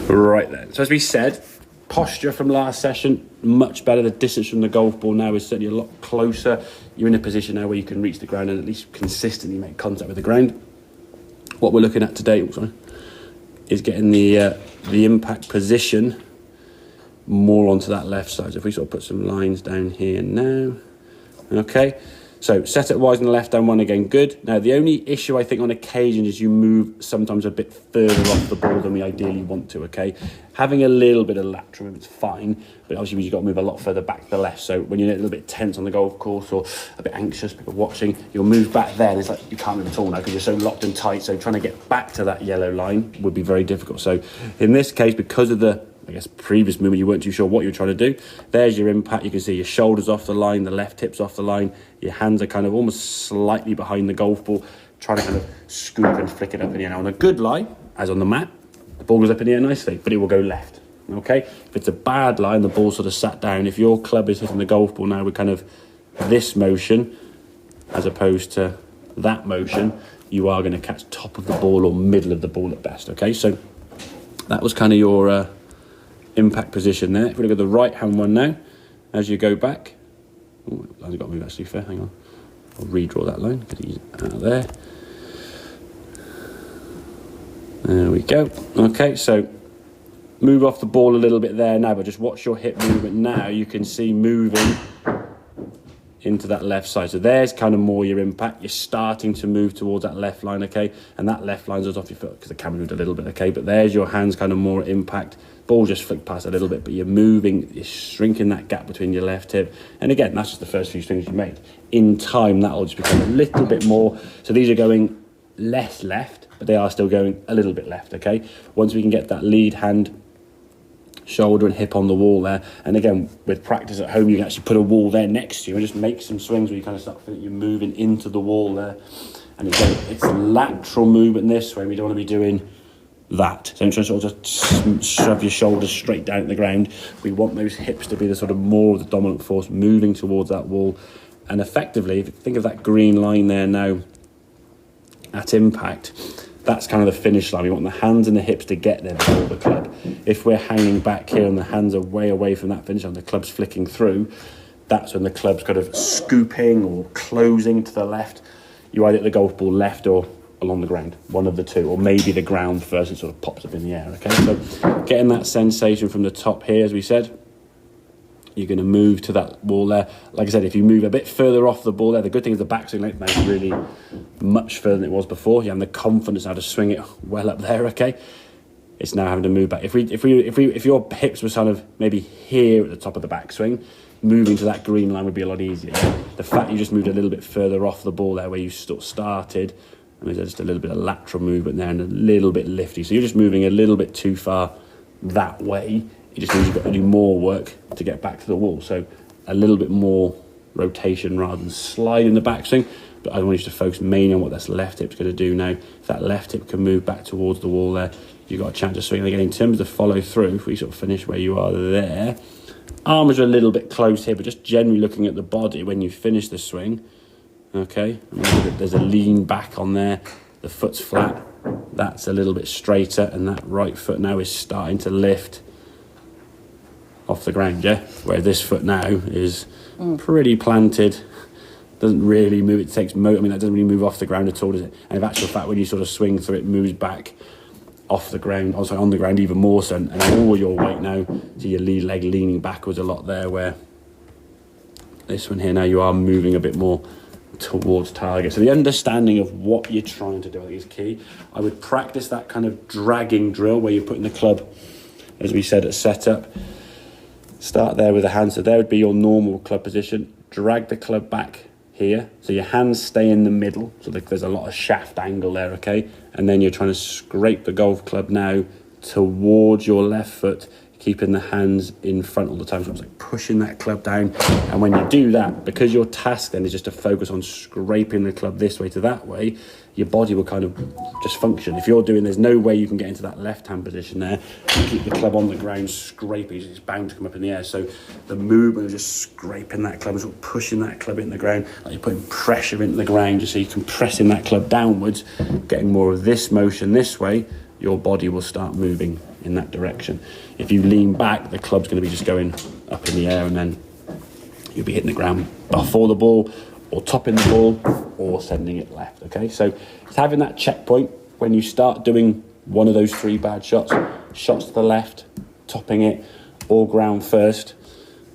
Right then. So as we said, posture from last session, much better. The distance from the golf ball now is certainly a lot closer. You're in a position now where you can reach the ground and at least consistently make contact with the ground. What we're looking at today is getting the impact position more onto that left side. So if we sort of put some lines down here now. Okay. So setup wise on the left hand one again, good. Now the only issue I think on occasion is you move sometimes a bit further off the ball than we ideally want to, okay? Having a little bit of lateral movement is fine, but obviously you've got to move a lot further back to the left. So when you're a little bit tense on the golf course or a bit anxious, people watching, you'll move back there and it's like you can't move at all now because you're so locked and tight. So trying to get back to that yellow line would be very difficult. So in this case, because of the previous movement, you weren't too sure what you were trying to do. There's your impact. You can see your shoulders off the line, the left hip's off the line. Your hands are kind of almost slightly behind the golf ball, trying to kind of scoop and flick it up in the air. Now, on a good lie, as on the mat, the ball goes up in the air nicely, but it will go left. Okay? If it's a bad lie and the ball sort of sat down, if your club is hitting the golf ball now with kind of this motion, as opposed to that motion, you are going to catch top of the ball or middle of the ball at best. Okay? So that was kind of your impact position there. If we look at the right hand one now, as you go back, I've got to move actually fair, hang on, I'll redraw that line, get it out of there. There we go. Okay, so move off the ball a little bit there now, but just watch your hip movement now. You can see moving into that left side. So there's kind of more your impact. You're starting to move towards that left line, okay? And that left line's off your foot because the camera moved a little bit, okay? But there's your hands kind of more impact. Ball just flicked past a little bit, but you're moving, you're shrinking that gap between your left hip. And again, that's just the first few swings you made. In time, that'll just become a little bit more. So these are going less left, but they are still going a little bit left, okay? Once we can get that lead hand, shoulder and hip on the wall there, and again with practice at home you can actually put a wall there next to you and just make some swings where you kind of start feeling you're moving into the wall there. And again, it's lateral movement this way. We don't want to be doing that, so sort of just shove your shoulders straight down at the ground. We want those hips to be the sort of more of the dominant force moving towards that wall. And effectively, if you think of that green line there now at impact, that's kind of the finish line. We want the hands and the hips to get there before the club. If we're hanging back here and the hands are way away from that finish line, the club's flicking through, that's when the club's kind of scooping or closing to the left. You either hit the golf ball left or along the ground, one of the two, or maybe the ground first, it sort of pops up in the air, okay? So getting that sensation from the top here, as we said, you're going to move to that wall there. Like I said, if you move a bit further off the ball there, the good thing is the backswing length now is really much further than it was before. You have the confidence now to swing it well up there, okay? It's now having to move back. If your hips were kind of maybe here at the top of the backswing, moving to that green line would be a lot easier. The fact you just moved a little bit further off the ball there where you started, and there's just a little bit of lateral movement there and a little bit lifty. So you're just moving a little bit too far that way. It just means you've got to do more work to get back to the wall. So a little bit more rotation rather than sliding the backswing. But I want you to focus mainly on what that left hip's going to do now. If that left hip can move back towards the wall there, you've got a chance of swinging. Again, in terms of the follow through, if we sort of finish where you are there, arms are a little bit close here, but just generally looking at the body when you finish the swing, okay? There's a lean back on there. The foot's flat. That's a little bit straighter, and that right foot now is starting to lift off the ground, yeah? Where this foot now is pretty planted, doesn't really move. It takes that doesn't really move off the ground at all, does it? And in actual fact, when you sort of swing through, it moves back off the ground, also on the ground even more so, and all your weight now to your lead leg leaning backwards a lot there, where this one here now you are moving a bit more towards target. So the understanding of what you're trying to do, I think, is key. I would practice that kind of dragging drill where you're putting the club, as we said, at setup. Start there with the hands. So there would be your normal club position. Drag the club back here. So your hands stay in the middle. So there's a lot of shaft angle there, okay? And then you're trying to scrape the golf club now towards your left foot, keeping the hands in front all the time. So it's like pushing that club down. And when you do that, because your task then is just to focus on scraping the club this way to that way, your body will kind of just function. If you're doing, there's no way you can get into that left-hand position there and keep the club on the ground scraping. It's bound to come up in the air. So the movement of just scraping that club, sort of pushing that club into the ground, like you're putting pressure into the ground, just so you're compressing that club downwards, getting more of this motion this way, your body will start moving in that direction. If you lean back, the club's going to be just going up in the air, and then you'll be hitting the ground before the ball, or topping the ball, or sending it left, okay? So it's having that checkpoint when you start doing one of those 3 bad shots to the left, topping it, or ground first.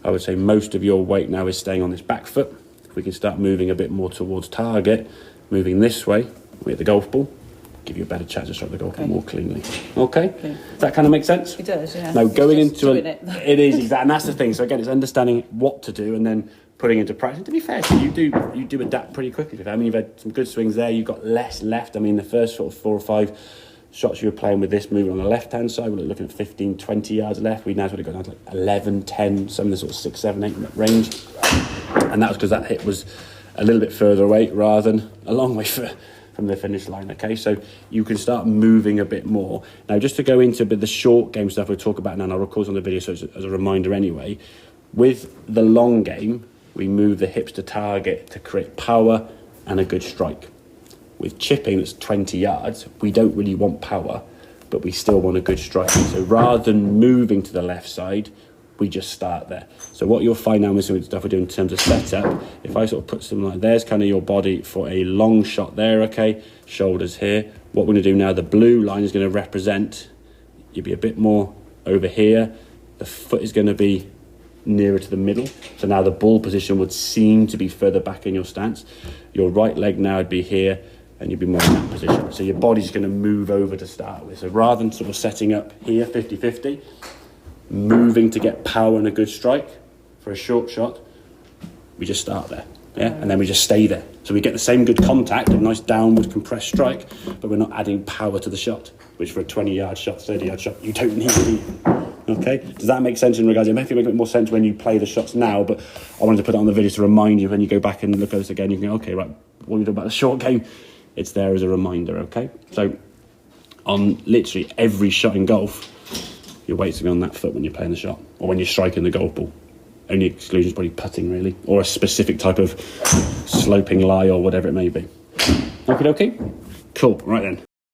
I would say most of your weight now is staying on this back foot. If we can start moving a bit more towards target, moving this way, we hit the golf ball, give you a better chance to strike the golf ball more cleanly. Okay? Does that kind of make sense? It does, yeah. Now going into it is exactly, and that's the thing. So again, it's understanding what to do and then putting into practice. And to be fair, so you do adapt pretty quickly. I mean, you've had some good swings there. You've got less left. I mean, the first sort of 4 or 5 shots you were playing with this moving on the left-hand side, we're looking at 15, 20 yards left. We now sort of got down to like 11, 10, some of the sort of 6, 7, 8 range. And that was because that hit was a little bit further away rather than a long way from the finish line, okay? So you can start moving a bit more. Now, just to go into a bit of the short game stuff we'll talk about now, and I'll record on the video so it's as a reminder anyway, with the long game, we move the hips to target to create power and a good strike. With chipping that's 20 yards, we don't really want power, but we still want a good strike. So rather than moving to the left side, we just start there. So what you'll find now with some of the stuff we're doing in terms of setup, if I sort of put something like, there's kind of your body for a long shot there, okay? Shoulders here. What we're gonna do now, the blue line is gonna represent, you'll be a bit more over here. The foot is gonna be nearer to the middle. So now the ball position would seem to be further back in your stance. Your right leg now would be here, and you'll be more in that position. So your body's gonna move over to start with. So rather than sort of setting up here 50-50, moving to get power and a good strike for a short shot, we just start there, yeah, and then we just stay there. So we get the same good contact, a nice downward compressed strike, but we're not adding power to the shot, which for a 20-yard shot, 30-yard shot, you don't need to. Okay, does that make sense in regards? It may make a bit more sense when you play the shots now, but I wanted to put it on the video to remind you when you go back and look at this again. You can go, okay, right, what are you doing about the short game? It's there as a reminder, okay? So on literally every shot in golf, your weight's going to be on that foot when you're playing the shot, or when you're striking the golf ball. Only exclusion is probably putting, really, or a specific type of sloping lie or whatever it may be. Okay, cool. Right then,